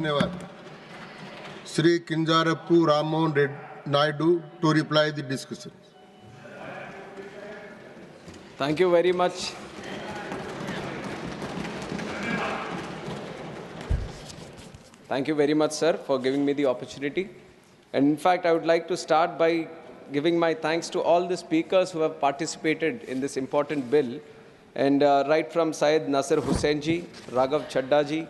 धन्यवाद। Shri Kinjarapu Rammohan Naidu to reply the discussion. Thank you very much. Thank you very much, sir, for giving me the opportunity. And in fact, I would like to start by giving my thanks to all the speakers who have participated in this important bill. And right from Syed Nasir Hussain ji, Raghav Chadda ji,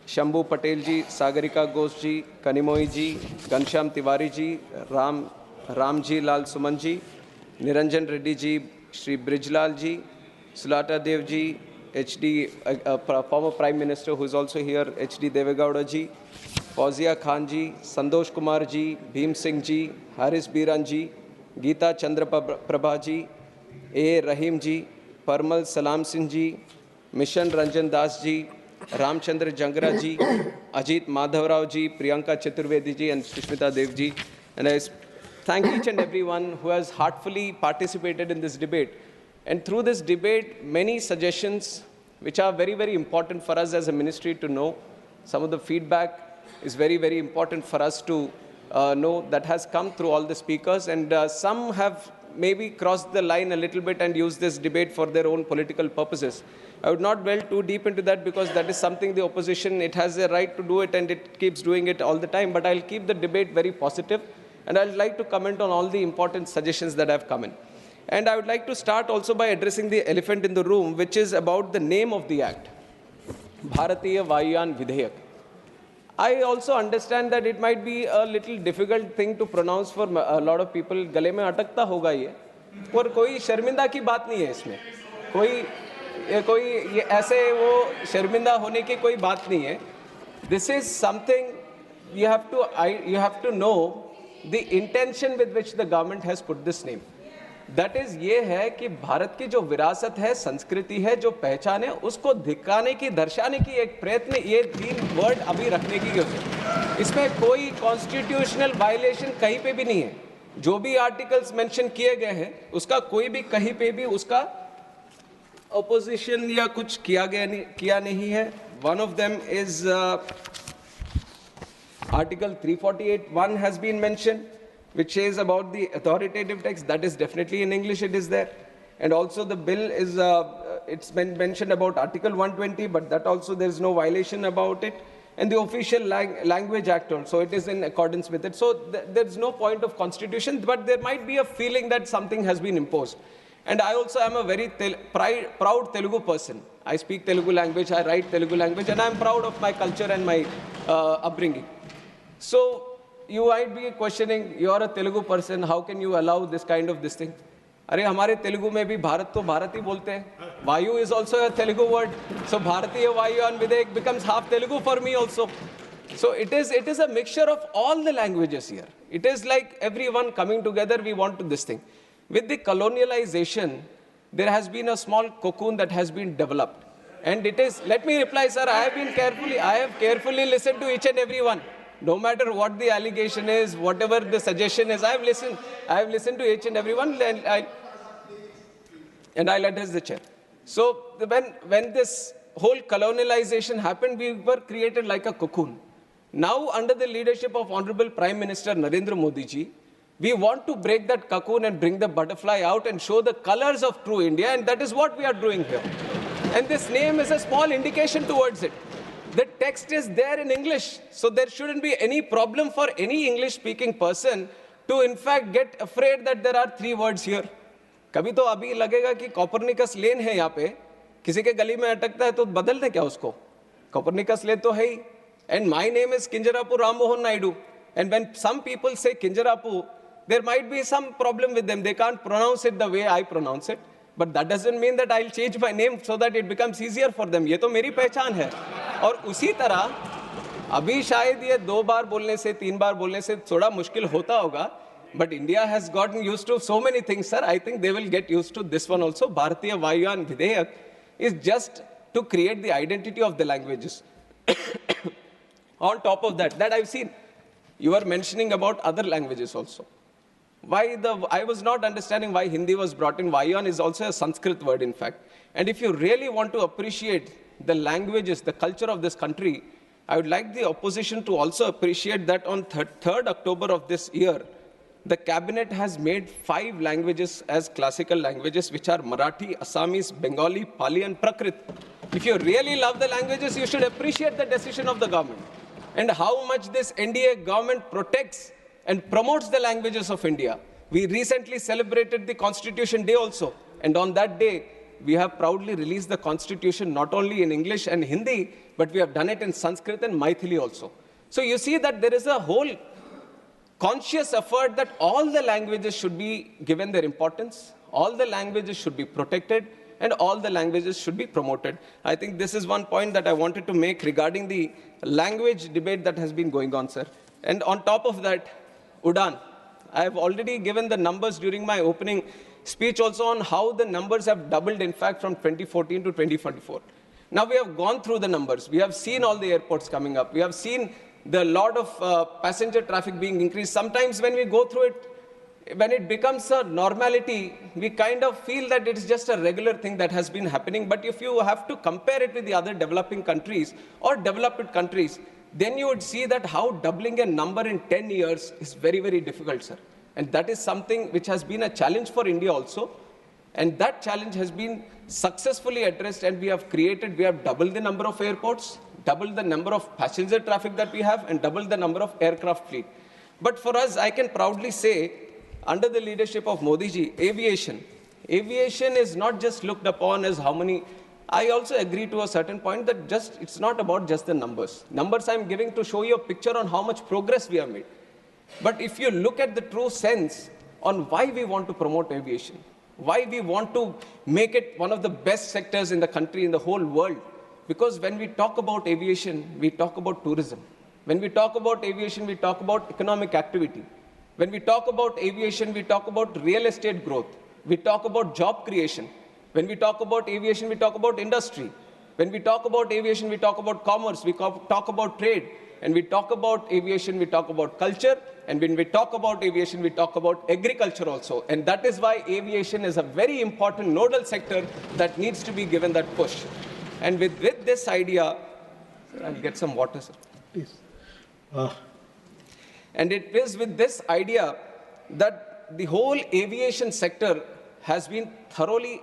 Shambhu Patel ji, Sagarika Ghosh ji, Kanimoy ji, Ghanshyam Tiwari ji, Ramji Lal Suman ji, Niranjan Reddy ji, Shri Brijlal ji, Sulata Dev ji, former Prime Minister who is also here, H.D. Devegowda ji, Fauzia Khan ji, Santosh Kumar ji, Bhim Singh ji, Haris Biran ji, Geeta Chandra Prabha ji, A. Rahim ji, Parmal Salam Singh ji, Mission Ranjan Das ji, Ramchandra Jangra ji, Ajit Madhavrao ji, Priyanka Chaturvedi ji, and Sushmita Dev ji. And I thank each and everyone who has heartfully participated in this debate. And through this debate, many suggestions which are very, very important for us as a ministry to know. Some of the feedback is very, very important for us to know that has come through all the speakers. And some have maybe crossed the line a little bit and used this debate for their own political purposes. I would not delve too deep into that because that is something the opposition, it has a right to do it and it keeps doing it all the time. But I'll keep the debate very positive and I'd like to comment on all the important suggestions that have come in. And I would like to start also by addressing the elephant in the room, which is about the name of the act, Bharatiya Vayuyan Vidheyak. I also understand that it might be a little difficult thing to pronounce for a lot of people. गले में अटकता होगा ये, पर कोई शर्मिंदा की बात नहीं है इसमें. कोई ये ऐसे वो शर्मिंदा होने की कोई बात नहीं है. This is something you have to know the intention with which the government has put this name. That is ये है कि भारत की जो विरासत है, संस्कृति है, जो पहचान है, उसको दिखाने की, दर्शाने की एक प्रयत्न ये 3 वर्ड अभी रखने की है. इसमें कोई कॉन्स्टिट्यूशनल वायलेशन कहीं पे भी नहीं है. जो भी आर्टिकल्स मेंशन किए गए हैं, उसका कोई भी कहीं पे भी उसका opposition या कुछ किया नहीं है. One of them is Article 348(1) has been mentioned, which is about the authoritative text. That is definitely in English, it is there. And also the bill is, it's been mentioned about Article 120, but that also there is no violation about it. And the official language act also, it is in accordance with it. So there is no point of constitution, but there might be a feeling that something has been imposed. And I also am a very proud Telugu person. I speak Telugu language, I write Telugu language, and I am proud of my culture and my upbringing. So you might be questioning, you are a Telugu person, how can you allow this kind of this thing? अरे हमारे तेलुगु में भी भारत तो भारत ही बोलते हैं. Vayu is also a Telugu word. So Bharatiya Vayuyan Vidheyak becomes half Telugu for me also. So it is a mixture of all the languages here. It is like everyone coming together, we want to this thing. With the colonialization, there has been a small cocoon that has been developed. And it is, let me reply, sir, I have carefully listened to each and every one. No matter what the allegation is, whatever the suggestion is, I have listened to each and every one, and I'll address the chair. So when this whole colonialization happened, we were created like a cocoon. Now, under the leadership of Honorable Prime Minister Narendra Modi ji, we want to break that cocoon and bring the butterfly out and show the colors of true India, and that is what we are doing here. And this name is a small indication towards it. The text is there in English, so there shouldn't be any problem for any English-speaking person to in fact get afraid that there are 3 words here. कभी तो अभी लगेगा कि Copernicus lane है यहाँ पे, किसी के गली में अटकता है तो बदल दें क्या उसको? कॉपरनिकस लेन तो है ही. And my name is Kinjarapu Rammohan Naidu. And when some people say Kinjarapu, there might be some problem with them. They can't pronounce it the way I pronounce it. But that doesn't mean that I'll change my name so that it becomes easier for them. ये तो मेरी पहचान है. और उसी तरह अभी शायद ये 2 बार बोलने से 3 बार बोलने से थोड़ा मुश्किल होता होगा. But India has gotten used to so many things, sir. I think they will get used to this one also. Bharatiya Vayuyan Vidheyak is just to create the identity of the languages. On top of that I've seen, you are mentioning about other languages also. I was not understanding why Hindi was brought in. Vayuyan is also a Sanskrit word, in fact. And if you really want to appreciate the languages, the culture of this country, I would like the opposition to also appreciate that on 3rd October of this year, the cabinet has made 5 languages as classical languages, which are Marathi, Assamese, Bengali, Pali, and Prakrit. If you really love the languages, you should appreciate the decision of the government and how much this NDA government protects and promotes the languages of India. We recently celebrated the Constitution Day also, and on that day, we have proudly released the Constitution not only in English and Hindi, but we have done it in Sanskrit and Maithili also. So you see that there is a whole conscious effort that all the languages should be given their importance, all the languages should be protected, and all the languages should be promoted. I think this is one point that I wanted to make regarding the language debate that has been going on, sir. And on top of that, Udan. I have already given the numbers during my opening speech also on how the numbers have doubled, in fact, from 2014 to 2024. Now we have gone through the numbers. We have seen all the airports coming up. We have seen the lot of passenger traffic being increased. Sometimes when we go through it, when it becomes a normality, we kind of feel that it's just a regular thing that has been happening. But if you have to compare it with the other developing countries or developed countries, then you would see that how doubling a number in 10 years is very, very difficult, sir. And that is something which has been a challenge for India also. And that challenge has been successfully addressed, and we have doubled the number of airports, doubled the number of passenger traffic that we have, and doubled the number of aircraft fleet. But for us, I can proudly say, under the leadership of Modi ji, aviation is not just looked upon as how many. I also agree to a certain point that it's not about just the numbers. Numbers I'm giving to show you a picture on how much progress we have made. But if you look at the true sense on why we want to promote aviation, why we want to make it one of the best sectors in the country, in the whole world, because when we talk about aviation, we talk about tourism. When we talk about aviation, we talk about economic activity. When we talk about aviation, we talk about real estate growth. We talk about job creation. When we talk about aviation, we talk about industry. When we talk about aviation, we talk about commerce. We talk about trade. And we talk about aviation, we talk about culture. And when we talk about aviation, we talk about agriculture also. And that is why aviation is a very important nodal sector that needs to be given that push. And with this idea, I'll get some water, sir. Please. And it is with this idea that the whole aviation sector has been thoroughly,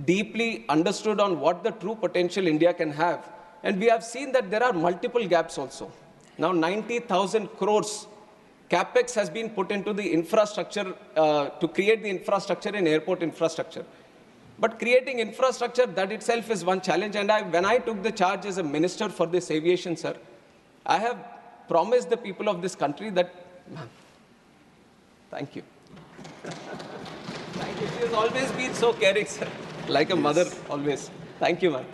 deeply understood on what the true potential India can have. And we have seen that there are multiple gaps also. Now 90,000 crores capex has been put into the infrastructure to create the infrastructure in airport infrastructure. But creating infrastructure, that itself is one challenge. And when I took the charge as a minister for this aviation, sir, I have promised the people of this country that, ma'am, thank you. Thank you. She has always been so caring, sir. Like a mother, always. Thank you, ma'am.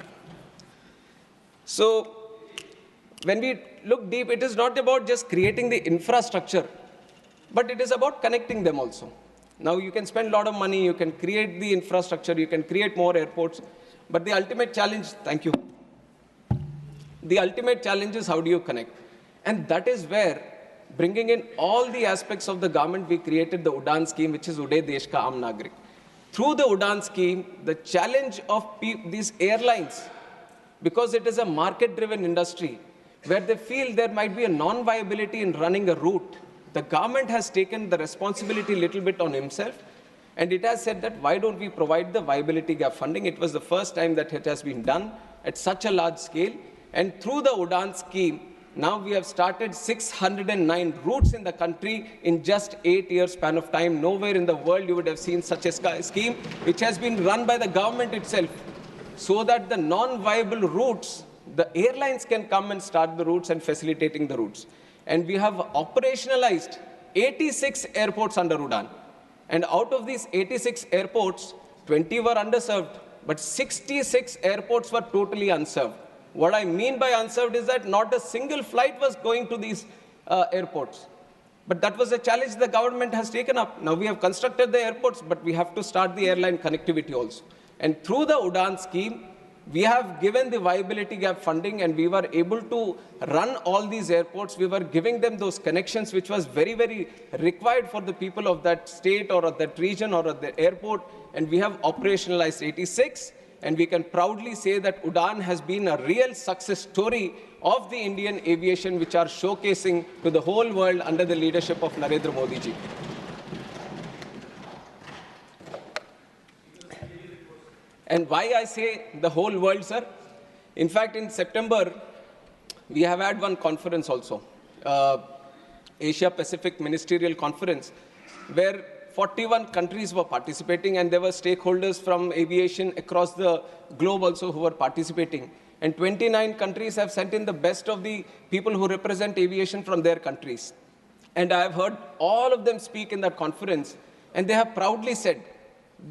So, when we look deep, it is not about just creating the infrastructure, but it is about connecting them also. Now, you can spend a lot of money, you can create the infrastructure, you can create more airports, but the ultimate challenge, thank you. The ultimate challenge is how do you connect? And that is where, bringing in all the aspects of the government, we created the Udan scheme, which is Uday Desh Ka Aam Nagrik. Through the Udan scheme, the challenge of these airlines, because it is a market-driven industry, where they feel there might be a non-viability in running a route, the government has taken the responsibility a little bit on himself, and it has said that why don't we provide the viability gap funding? It was the first time that it has been done at such a large scale. And through the Udan scheme, now we have started 609 routes in the country in just 8 years span of time. Nowhere in the world you would have seen such a scheme, which has been run by the government itself, so that the non-viable routes, the airlines can come and start the routes and facilitating the routes. And we have operationalized 86 airports under Udan. And out of these 86 airports, 20 were underserved, but 66 airports were totally unserved. What I mean by unserved is that not a single flight was going to these airports. But that was a challenge the government has taken up. Now we have constructed the airports, but we have to start the airline connectivity also. And through the Udan scheme, we have given the viability gap funding, and we were able to run all these airports. We were giving them those connections, which was very, very required for the people of that state or of that region or of the airport. And we have operationalized 86. And we can proudly say that Udan has been a real success story of the Indian aviation, which are showcasing to the whole world under the leadership of Narendra Modi ji. And why I say the whole world, sir? In fact, in September, we have had one conference also, Asia Pacific Ministerial Conference, where 41 countries were participating, and there were stakeholders from aviation across the globe also who were participating. And 29 countries have sent in the best of the people who represent aviation from their countries. And I have heard all of them speak in that conference, and they have proudly said,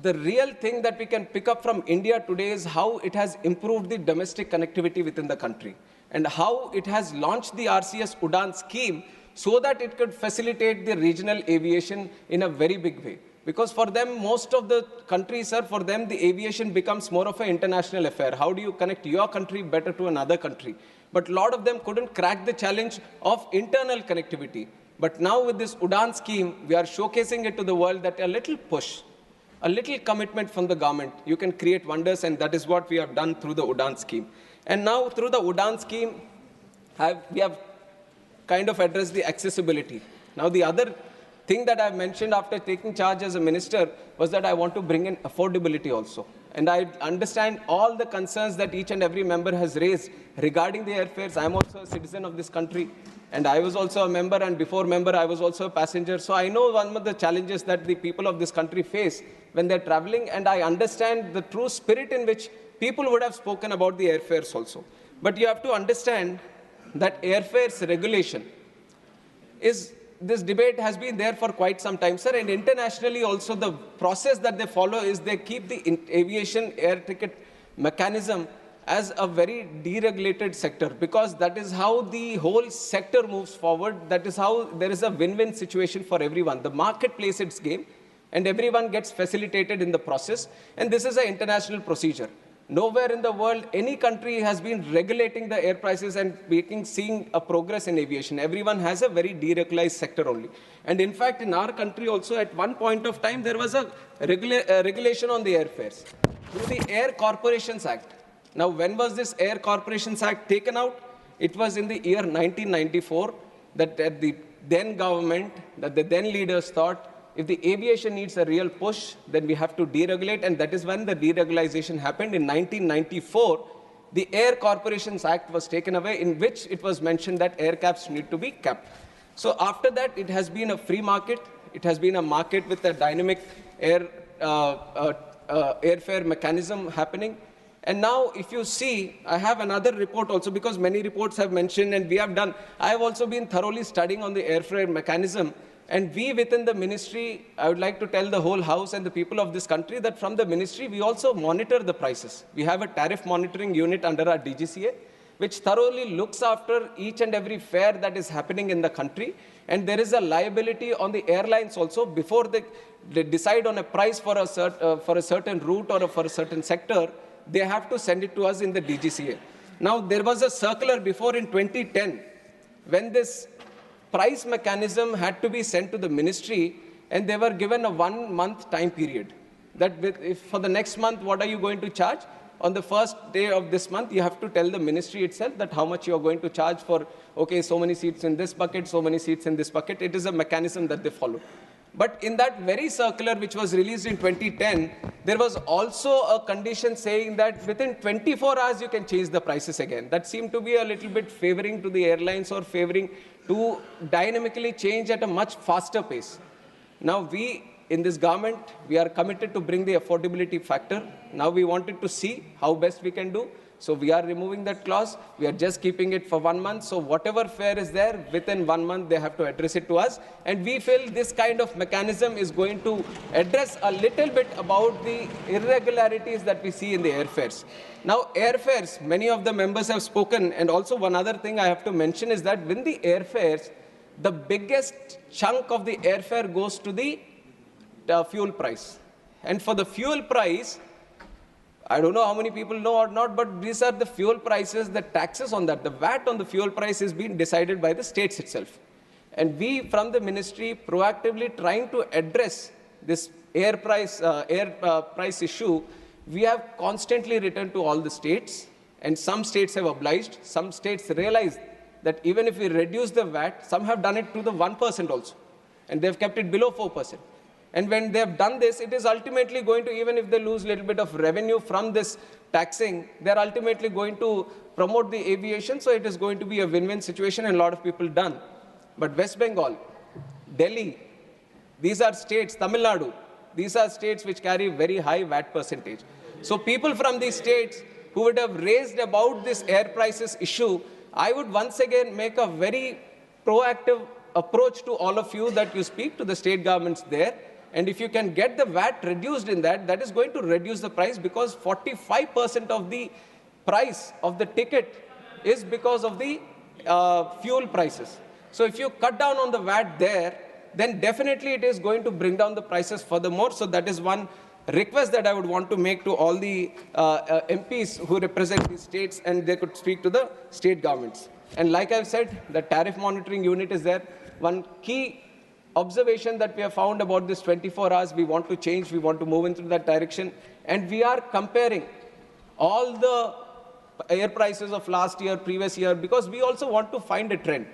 the real thing that we can pick up from India today is how it has improved the domestic connectivity within the country, and how it has launched the RCS Udan scheme so that it could facilitate the regional aviation in a very big way. Because for them, most of the countries, sir, for them, the aviation becomes more of an international affair. How do you connect your country better to another country? But a lot of them couldn't crack the challenge of internal connectivity. But now with this Udan scheme, we are showcasing it to the world that a little push, a little commitment from the government, you can create wonders, and that is what we have done through the Udan scheme. And now through the Udan scheme, we have kind of addressed the accessibility. Now the other thing that I mentioned after taking charge as a minister was that I want to bring in affordability also. And I understand all the concerns that each and every member has raised regarding the airfares. I am also a citizen of this country, and I was also a member, and before member, I was also a passenger. So I know one of the challenges that the people of this country face when they're traveling, and I understand the true spirit in which people would have spoken about the airfares also. But you have to understand that airfares regulation is, this debate has been there for quite some time, sir, and internationally also the process that they follow is they keep the aviation air ticket mechanism as a very deregulated sector, because that is how the whole sector moves forward. That is how there is a win-win situation for everyone. The market plays its game, and everyone gets facilitated in the process, and this is an international procedure. Nowhere in the world, any country has been regulating the air prices and seeing a progress in aviation. Everyone has a very deregularized sector only. And in fact, in our country also, at one point of time, there was a regulation on the airfares through the Air Corporations Act. Now, when was this Air Corporations Act taken out? It was in the year 1994 that the then government, that the then leaders thought, if the aviation needs a real push, then we have to deregulate, and that is when the deregulation happened. In 1994, the Air Corporations Act was taken away, in which it was mentioned that air caps need to be capped. So after that, it has been a free market. It has been a market with a dynamic airfare mechanism happening. And now, if you see, I have another report also, because many reports have mentioned, and we have done. I have also been thoroughly studying on the airfare mechanism. And we within the ministry, I would like to tell the whole house and the people of this country that from the ministry, we also monitor the prices. We have a tariff monitoring unit under our DGCA, which thoroughly looks after each and every fare that is happening in the country. And there is a liability on the airlines also. Before they decide on a price for a certain route or for a certain sector, they have to send it to us in the DGCA. Now, there was a circular before in 2010, when this price mechanism had to be sent to the ministry, and they were given a 1-month time period. That if for the next month, what are you going to charge? On the first day of this month, you have to tell the ministry itself that how much you are going to charge for, okay, so many seats in this bucket, so many seats in this bucket. It is a mechanism that they follow. But in that very circular, which was released in 2010, there was also a condition saying that within 24 hours, you can change the prices again. That seemed to be a little bit favoring to the airlines, or favoring to dynamically change at a much faster pace. Now, we in this government, we are committed to bring the affordability factor. Now we wanted to see how best we can do. So we are removing that clause. We are just keeping it for 1 month. So whatever fare is there, within 1 month, they have to address it to us. And we feel this kind of mechanism is going to address a little bit about the irregularities that we see in the airfares. Now, airfares, many of the members have spoken. And also one other thing I have to mention is that when the airfares, the biggest chunk of the airfare goes to the fuel price. And for the fuel price, I don't know how many people know or not, but these are the fuel prices, the taxes on that. The VAT on the fuel price is being decided by the states itself. And we, from the ministry, proactively trying to address this price issue, we have constantly written to all the states, and some states have obliged. Some states realize that even if we reduce the VAT, some have done it to the 1% also, and they've kept it below 4%. And when they have done this, it is ultimately going to, even if they lose a little bit of revenue from this taxing, they're ultimately going to promote the aviation, so it is going to be a win-win situation, and a lot of people done. But West Bengal, Delhi, these are states, Tamil Nadu, these are states which carry very high VAT percentage. So people from these states who would have raised about this air prices issue, I would once again make a very proactive approach to all of you that you speak to the state governments there. And if you can get the VAT reduced in that, that is going to reduce the price, because 45% of the price of the ticket is because of the fuel prices. So if you cut down on the VAT there, then definitely it is going to bring down the prices furthermore. So that is one request that I would want to make to all the MPs who represent the states, and they could speak to the state governments. And like I've said, the tariff monitoring unit is there. One key observation that we have found about this 24 hours, we want to change, we want to move into that direction. And we are comparing all the air prices of last year, previous year, because we also want to find a trend.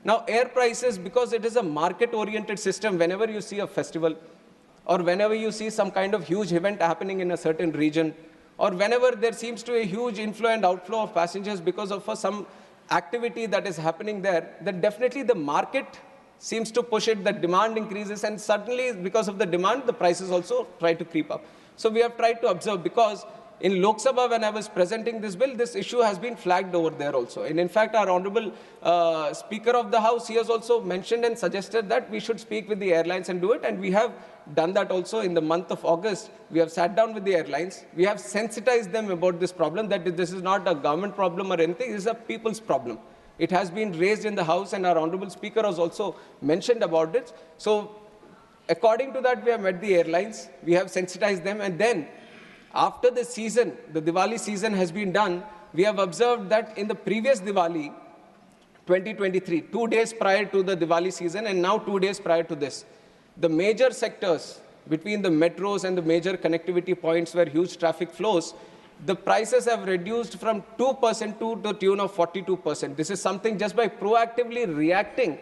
Now, air prices, because it is a market-oriented system, whenever you see a festival, or whenever you see some kind of huge event happening in a certain region, or whenever there seems to be a huge inflow and outflow of passengers because of some activity that is happening there, then definitely the market seems to push it, the demand increases, and suddenly because of the demand, the prices also try to creep up. So we have tried to observe, because in Lok Sabha, when I was presenting this bill, this issue has been flagged over there also. And in fact, our Honorable Speaker of the House, he has also mentioned and suggested that we should speak with the airlines and do it. And we have done that also in the month of August. We have sat down with the airlines. We have sensitized them about this problem, that this is not a government problem or anything, it is a people's problem. It has been raised in the House, and our Honorable Speaker has also mentioned about it. So according to that, we have met the airlines, we have sensitized them, and then after the season, the Diwali season has been done, we have observed that in the previous Diwali, 2023, 2 days prior to the Diwali season, and now 2 days prior to this, the major sectors between the metros and the major connectivity points where huge traffic flows, the prices have reduced from 2% to the tune of 42%. This is something just by proactively reacting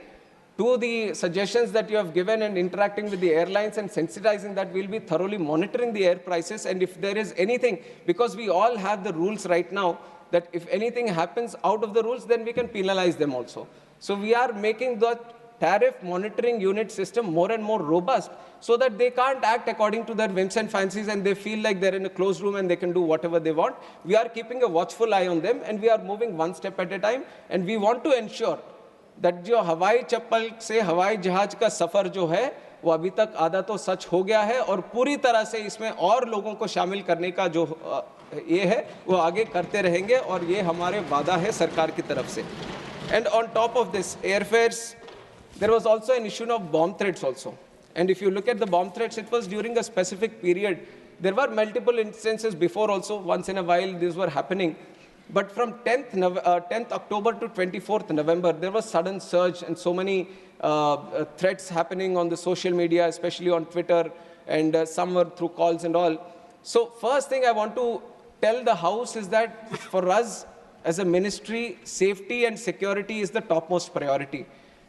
to the suggestions that you have given and interacting with the airlines and sensitizing that, we'll be thoroughly monitoring the air prices. And if there is anything, because we all have the rules right now, that if anything happens out of the rules, then we can penalize them also. So we are making the tariff monitoring unit system more and more robust, so that they can't act according to their whims and fancies, and they feel like they're in a closed room and they can do whatever they want. We are keeping a watchful eye on them, and we are moving one step at a time. And we want to ensure that जो हवाई चप्पल से हवाई जहाज का सफर जो है, वो अभी तक आधा तो सच हो गया है, और पूरी तरह से इसमें और लोगों को शामिल करने का जो ये है, वो आगे करते रहेंगे, और ये हमारे वादा है सरकार की तरफ से. And on top of this, airfares, there was also an issue of bomb threats also. And if you look at the bomb threats, it was during a specific period. There were multiple instances before also. Once in a while, these were happening. But from 10th October to 24th November, there was sudden surge and so many threats happening on the social media, especially on Twitter, and some were through calls and all. So first thing I want to tell the House is that for us as a ministry, safety and security is the topmost priority.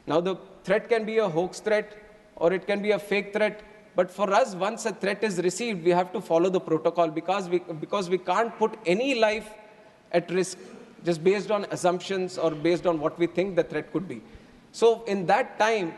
Now the threat can be a hoax threat or it can be a fake threat. But for us, once a threat is received, we have to follow the protocol, because we can't put any life at risk just based on assumptions or based on what we think the threat could be. So in that time,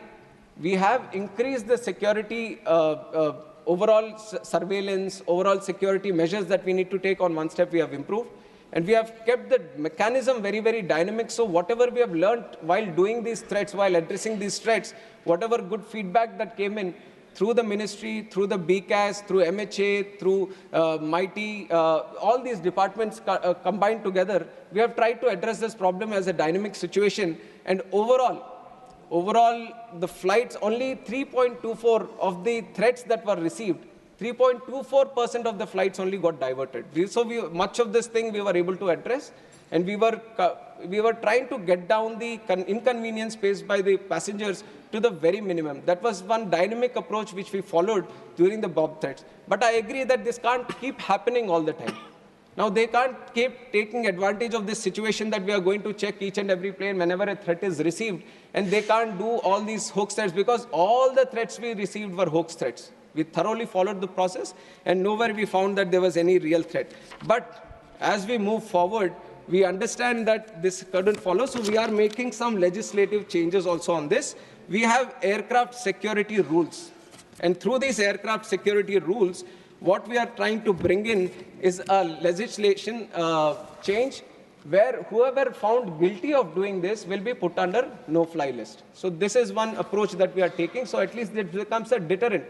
we have increased the security, overall surveillance, overall security measures that we need to take. On one step, we have improved. And we have kept the mechanism very, very dynamic. So whatever we have learned while doing these threats, while addressing these threats, whatever good feedback that came in, through the ministry, through the BCAS, through MHA, through MITI, all these departments combined together, we have tried to address this problem as a dynamic situation. And overall, the flights, only 3.24 of the threats that were received, 3.24% of the flights only got diverted. So much of this thing we were able to address. And we were trying to get down the inconvenience faced by the passengers to the very minimum. That was one dynamic approach which we followed during the bomb threats. But I agree that this can't keep happening all the time. Now, they can't keep taking advantage of this situation that we are going to check each and every plane whenever a threat is received, and they can't do all these hoax threats, because all the threats we received were hoax threats. We thoroughly followed the process, and nowhere we found that there was any real threat. But as we move forward, we understand that this couldn't follow, so we are making some legislative changes also on this. We have aircraft security rules, and through these aircraft security rules, what we are trying to bring in is a legislation change where whoever found guilty of doing this will be put under no-fly list. So this is one approach that we are taking, so at least it becomes a deterrent.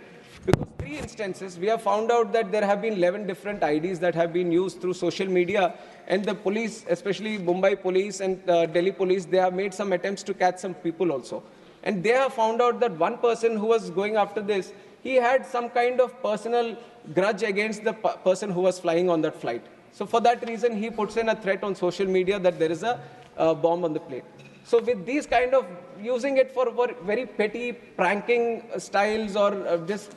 Because 3 instances, we have found out that there have been 11 different IDs that have been used through social media, and the police, especially Mumbai police and Delhi police, they have made some attempts to catch some people also. And they have found out that one person who was going after this, he had some kind of personal grudge against the person who was flying on that flight. So for that reason, he puts in a threat on social media that there is a bomb on the plane. So with these kind of using it for very petty pranking styles, or just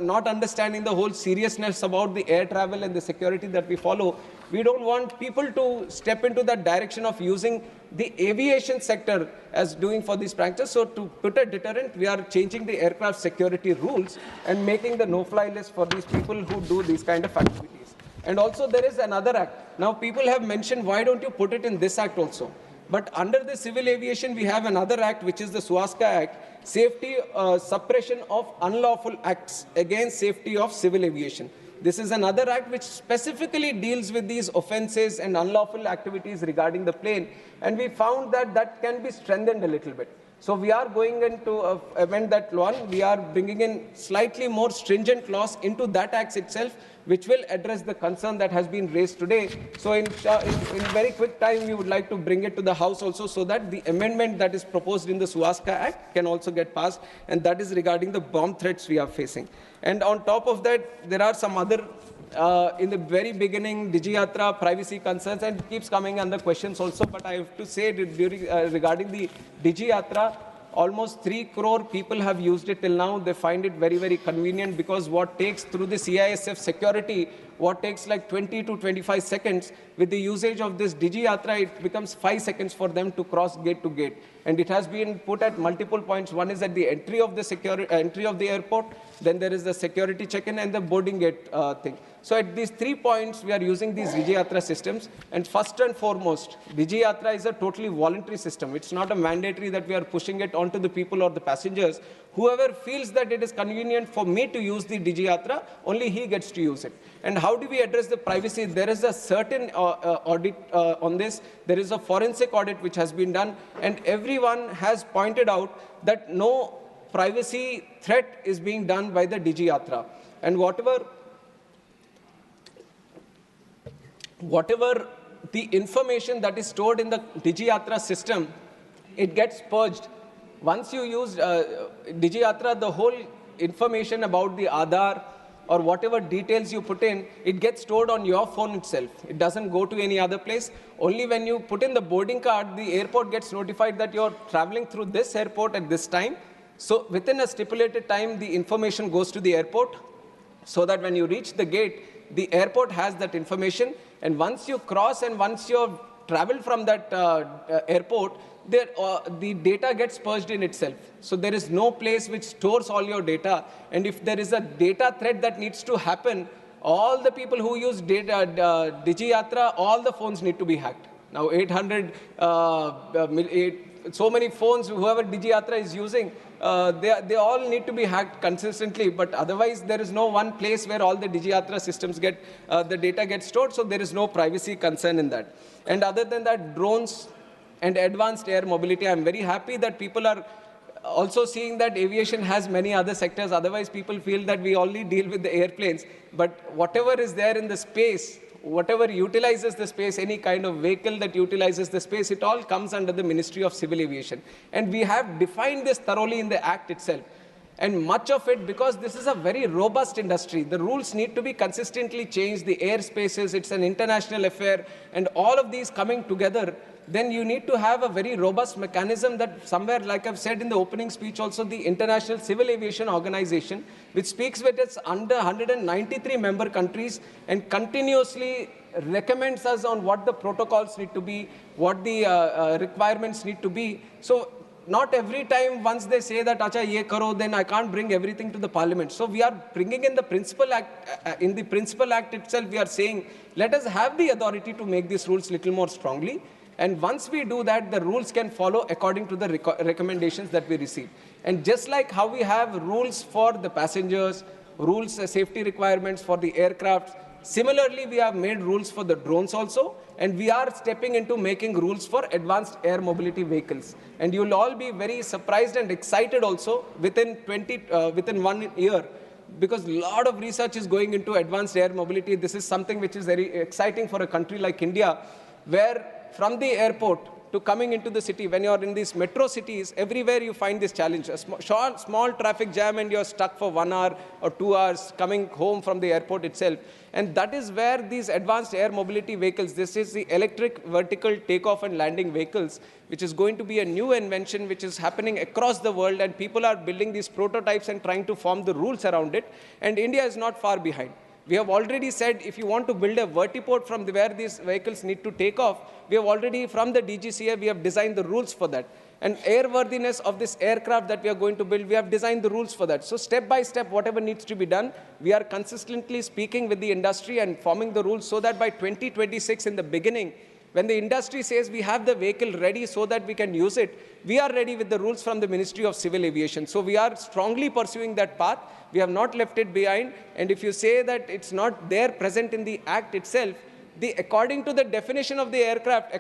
not understanding the whole seriousness about the air travel and the security that we follow, we don't want people to step into that direction of using the aviation sector as doing for these pranksters. So to put a deterrent, we are changing the aircraft security rules and making the no-fly list for these people who do these kind of activities. And also there is another act. Now people have mentioned, why don't you put it in this act also? But under the civil aviation, we have another act, which is the Suwaska Act, Safety Suppression of Unlawful Acts Against Safety of Civil Aviation. This is another act which specifically deals with these offenses and unlawful activities regarding the plane. And we found that that can be strengthened a little bit. So we are going into amend that law. We are bringing in slightly more stringent laws into that act itself, which will address the concern that has been raised today. So in very quick time, we would like to bring it to the House also, so that the amendment that is proposed in the Suwaska Act can also get passed, and that is regarding the bomb threats we are facing. And on top of that, there are some other, in the very beginning, Digi Yatra, privacy concerns, and it keeps coming under questions also, but I have to say that during, regarding the Digi Yatra, almost 3 crore people have used it till now. They find it very, very convenient, because what takes through the CISF security, what takes like 20 to 25 seconds, with the usage of this Digi Yatra, it becomes 5 seconds for them to cross gate to gate. And it has been put at multiple points. One is at the entry of the entry of the airport, then there is the security check-in and the boarding gate thing. So at these 3 points, we are using these Digi Yatra systems. And first and foremost, Digi Yatra is a totally voluntary system. It's not a mandatory that we are pushing it onto the people or the passengers. Whoever feels that it is convenient for me to use the Digi Yatra, only he gets to use it. And how do we address the privacy? There is a certain audit on this. There is a forensic audit which has been done. And everyone has pointed out that no privacy threat is being done by the Digi Yatra. And whatever the information that is stored in the Digi Yatra system, it gets purged. Once you use Digi Yatra, the whole information about the Aadhaar or whatever details you put in, it gets stored on your phone itself. It doesn't go to any other place. Only when you put in the boarding card, the airport gets notified that you're traveling through this airport at this time. So within a stipulated time, the information goes to the airport, so that when you reach the gate, the airport has that information. And once you cross and once you've traveled from that airport, the data gets purged in itself. So there is no place which stores all your data. And if there is a data threat that needs to happen, all the people who use Digi Yatra, all the phones need to be hacked. Now 800, so many phones, whoever Digi Yatra is using, they all need to be hacked consistently, but otherwise there is no one place where all the Digi Yatra systems get, the data gets stored, so there is no privacy concern in that. And other than that, drones and advanced air mobility, I'm very happy that people are also seeing that aviation has many other sectors. Otherwise, people feel that we only deal with the airplanes, but whatever is there in the space, whatever utilizes the space, any kind of vehicle that utilizes the space, it all comes under the Ministry of Civil Aviation. And we have defined this thoroughly in the Act itself. And much of it, because this is a very robust industry, the rules need to be consistently changed, the airspaces, it's an international affair, and all of these coming together, then you need to have a very robust mechanism that somewhere, like I've said in the opening speech also, the International Civil Aviation Organization, which speaks with its under 193 member countries and continuously recommends us on what the protocols need to be, what the requirements need to be. So not every time once they say that, acha, ye karo, then I can't bring everything to the parliament. So we are bringing in the principal act, in the principal act itself, we are saying, let us have the authority to make these rules little more strongly. And once we do that, the rules can follow according to the recommendations that we receive. And just like how we have rules for the passengers, rules, safety requirements for the aircraft, similarly, we have made rules for the drones also, and we are stepping into making rules for advanced air mobility vehicles. And you will all be very surprised and excited also within 1 year, because a lot of research is going into advanced air mobility. This is something which is very exciting for a country like India, where from the airport to coming into the city, when you're in these metro cities, everywhere you find this challenge. A small traffic jam and you're stuck for 1 hour or 2 hours coming home from the airport itself. And that is where these advanced air mobility vehicles, this is the electric vertical takeoff and landing vehicles, which is going to be a new invention which is happening across the world, and people are building these prototypes and trying to form the rules around it. And India is not far behind. We have already said if you want to build a vertiport from where these vehicles need to take off, we have already, from the DGCA, we have designed the rules for that. And airworthiness of this aircraft that we are going to build, we have designed the rules for that. So step by step, whatever needs to be done, we are consistently speaking with the industry and forming the rules so that by 2026 in the beginning, when the industry says we have the vehicle ready so that we can use it, we are ready with the rules from the Ministry of Civil Aviation. So we are strongly pursuing that path. We have not left it behind. And if you say that it's not there present in the Act itself, according to the definition of the aircraft,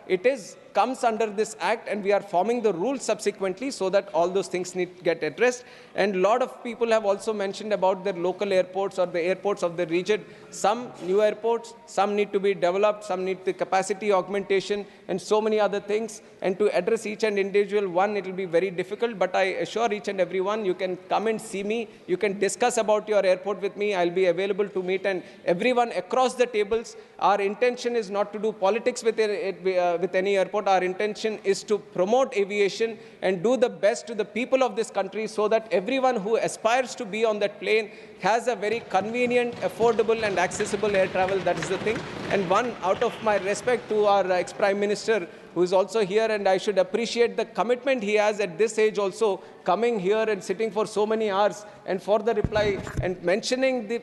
it comes under this Act, and we are forming the rules subsequently so that all those things need to get addressed. And a lot of people have also mentioned about their local airports or the airports of the region. Some new airports, some need to be developed, some need the capacity augmentation, and so many other things. And to address each and individual one, it will be very difficult, but I assure each and every one, you can come and see me, you can discuss about your airport with me, I'll be available to meet, and everyone across the tables. Our intention is not to do politics with any airport. Our intention is to promote aviation and do the best to the people of this country so that everyone who aspires to be on that plane has a very convenient, affordable and accessible air travel. That is the thing. And one, out of my respect to our ex-Prime Minister, who is also here, and I should appreciate the commitment he has at this age also, coming here and sitting for so many hours, and for the reply and mentioning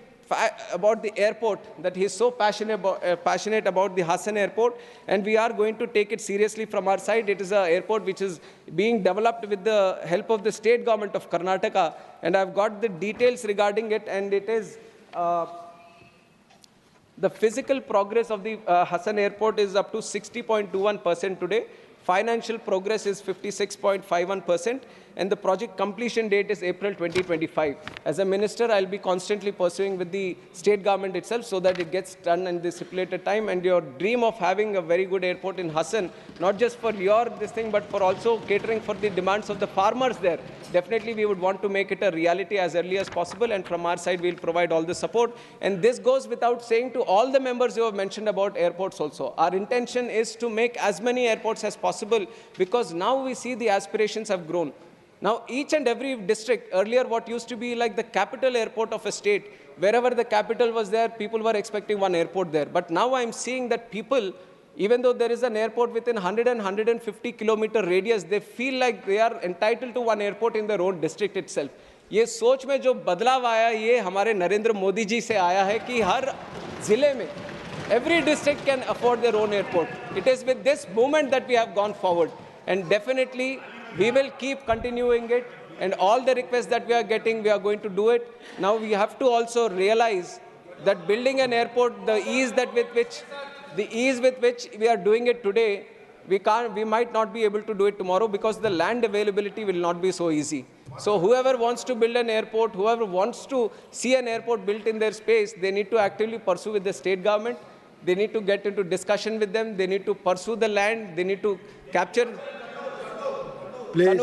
about the airport, that he is so passionate about the Hassan airport, and we are going to take it seriously from our side. It is an airport which is being developed with the help of the state government of Karnataka, and I've got the details regarding it, and it is the physical progress of the Hassan airport is up to 60.21% today. Financial progress is 56.51%, and the project completion date is April 2025. As a minister, I'll be constantly pursuing with the state government itself so that it gets done in the stipulated time. And your dream of having a very good airport in Hassan, not just for this thing, but for also catering for the demands of the farmers there. Definitely, we would want to make it a reality as early as possible, and from our side, we'll provide all the support. And this goes without saying to all the members who have mentioned about airports also. Our intention is to make as many airports as possible, because now we see the aspirations have grown. Now, each and every district, earlier what used to be like the capital airport of a state, wherever the capital was there, people were expecting one airport there. But now I'm seeing that people, even though there is an airport within 100 and 150 kilometer radius, they feel like they are entitled to one airport in their own district itself. ये सोच में जो बदलाव आया, ये हमारे नरेंद्र मोदी जी से आया है कि हर जिले में every district can afford their own airport. It is with this movement that we have gone forward, and definitely we will keep continuing it, and all the requests that we are getting, we are going to do it. Now we have to also realize that building an airport, the ease with which we are doing it today, we might not be able to do it tomorrow, because the land availability will not be so easy. So whoever wants to build an airport, whoever wants to see an airport built in their space, they need to actively pursue with the state government. They need to get into discussion with them. They need to pursue the land. They need to capture. Please,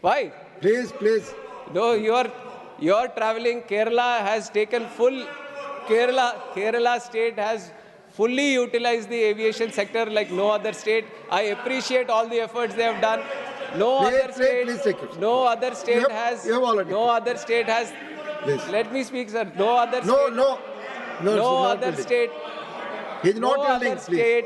Why? Please, please. No, you're traveling. Kerala has taken full. Kerala state has fully utilized the aviation sector like no other state. I appreciate all the efforts they have done. No other state. Please take it. No other state has. You have already. No other state has. Please. Let me speak, sir. No other No, state. no. No, No it's not other building. state. He's not No building, other please. state.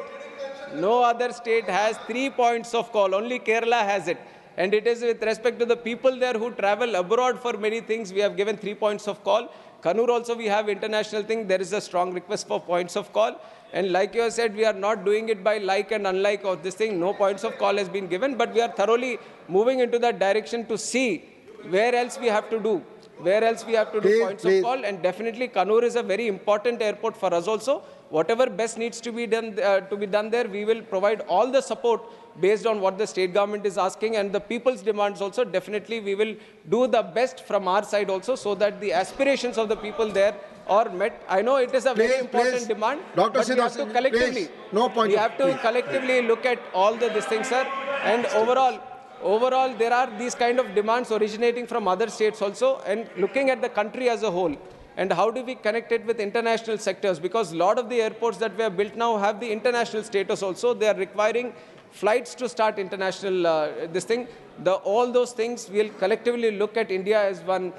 No other state has 3 points of call. Only Kerala has it. And it is with respect to the people there who travel abroad for many things, we have given 3 points of call. Kannur also we have international thing. There is a strong request for points of call. And like you have said, we are not doing it by like and unlike of this thing. No points of call has been given, but we are thoroughly moving into that direction to see where else we have to do. Where else we have to do points of call. And definitely Kannur is a very important airport for us also. Whatever best needs to be done there, we will provide all the support based on what the state government is asking and the people's demands also. Definitely we will do the best from our side also so that the aspirations of the people there are met. I know it is a very important demand, Dr. but we have to collectively, we have to collectively look at all these things, sir. And overall, there are these kind of demands originating from other states also, and looking at the country as a whole. And how do we connect it with international sectors? Because a lot of the airports that we have built now have the international status also. They are requiring flights to start international all those things, we'll collectively look at India as one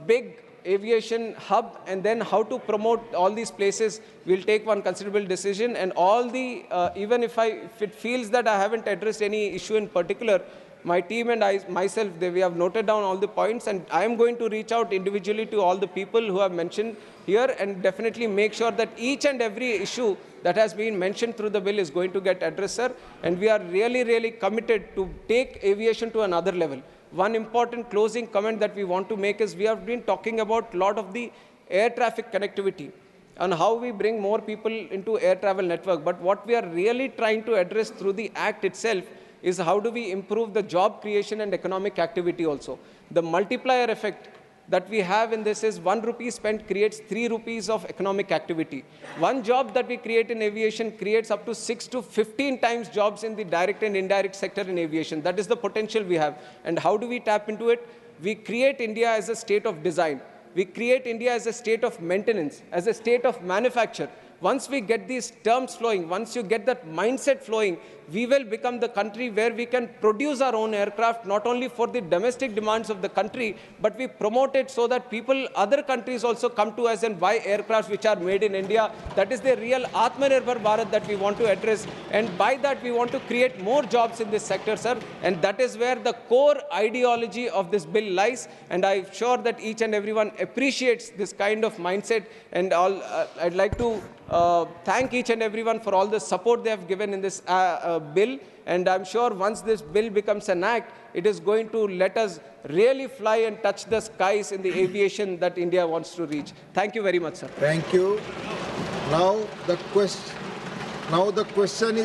big aviation hub, and then how to promote all these places. We'll take one considerable decision, and all the, even if it feels that I haven't addressed any issue in particular, my team and myself, we have noted down all the points, and I am going to reach out individually to all the people who have mentioned here and definitely make sure that each and every issue that has been mentioned through the bill is going to get addressed, sir. And we are really, really committed to take aviation to another level. One important closing comment that we want to make is we have been talking about a lot of the air traffic connectivity and how we bring more people into air travel network. But what we are really trying to address through the Act itself is how do we improve the job creation and economic activity also. The multiplier effect that we have in this is 1 rupee spent creates 3 rupees of economic activity. One job that we create in aviation creates up to 6 to 15 times jobs in the direct and indirect sector in aviation. That is the potential we have. And how do we tap into it? We create India as a state of design. We create India as a state of maintenance, as a state of manufacture. Once we get these terms flowing, once you get that mindset flowing, we will become the country where we can produce our own aircraft, not only for the domestic demands of the country, but we promote it so that people, other countries also come to us and buy aircraft which are made in India. That is the real Atmanirbhar Bharat that we want to address. And by that, we want to create more jobs in this sector, sir. And that is where the core ideology of this bill lies. And I'm sure that each and everyone appreciates this kind of mindset. And I'd like to thank each and everyone for all the support they have given in this bill. And I'm sure once this bill becomes an act, it is going to let us really fly and touch the skies in the aviation that India wants to reach. Thank you very much, sir. Thank you. Now the question is